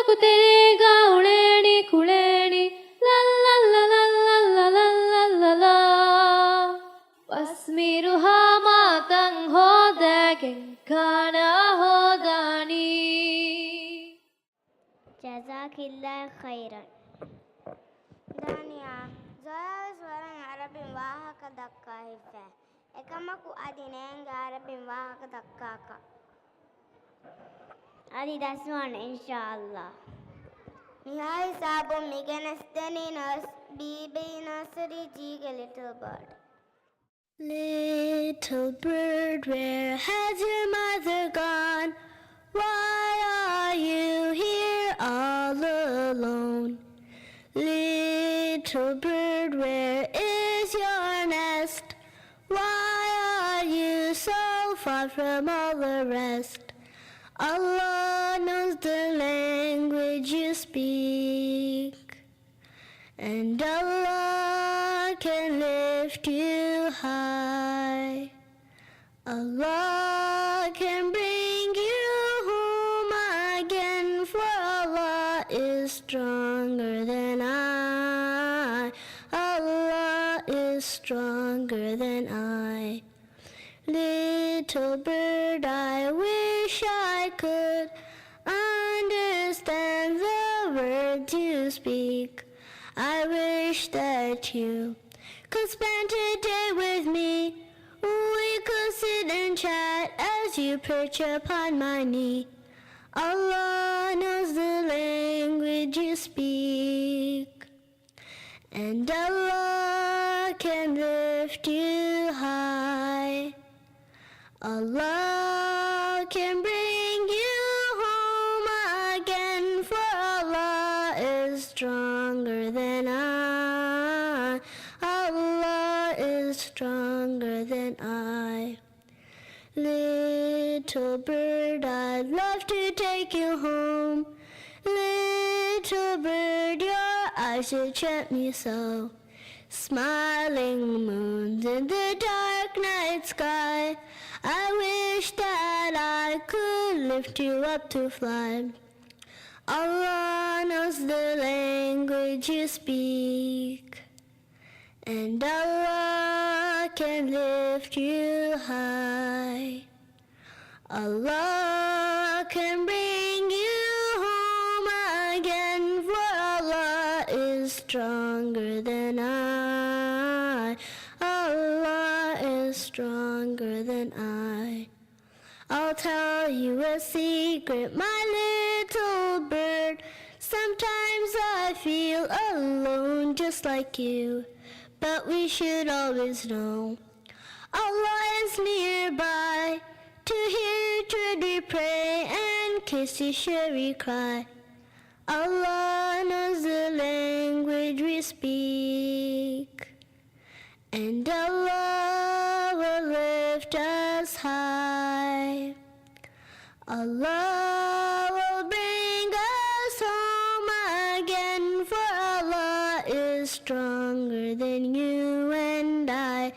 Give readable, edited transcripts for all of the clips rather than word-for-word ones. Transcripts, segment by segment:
कुतेरेगा उड़ेणी कुड़ेणी La La La La La La La La La La wasmiruha matang hodagin kana hodani. Jazakillah khairan. Dania, Zoya is wearing Arabin Wahaka Dakka Hife. Ekamaku Adinanga Arabin Wahaka Dakkaka. Adi that's one, inshallah. Mihai Sabu Miganestani nurse, Bibi nursery jig a little bird. Little bird, where has your mother gone? Why are you here all alone? Little bird, where is your nest? Why are you so far from all the rest? Allah knows the language you speak, and Allah can lift you high. Allah can bring you home again, for Allah is stronger than I. Allah is stronger than I. Little bird, I wish I could understand the words you speak. I wish that you could spend today with me. We could sit and chat as you perch upon my knee. Allah knows the language you speak, and Allah can lift you high. Allah can bring you home again, for Allah is stronger than I. Allah is stronger than I. Little bird, I'd love to take you home. Little bird, your eyes enchant me so. Smiling moons in the dark night sky. I wish that I could lift you up to fly. Allah knows the language you speak, and Allah can lift you high. Allah can bring you home again, for Allah is stronger than I. Allah is stronger than I. I'll tell you a secret, my little bird. Sometimes I feel alone just like you, but we should always know Allah is nearby to hear should we pray and kiss you should we cry. Allah knows the language we speak, and Allah will lift us high. Allah will bring us home again, for Allah is stronger than you and I.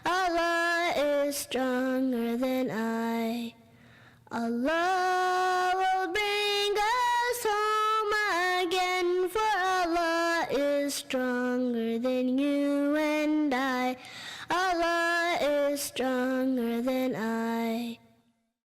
Allah is stronger than I. Allah will bring us home again, for Allah is stronger than you and I. Allah is stronger than I.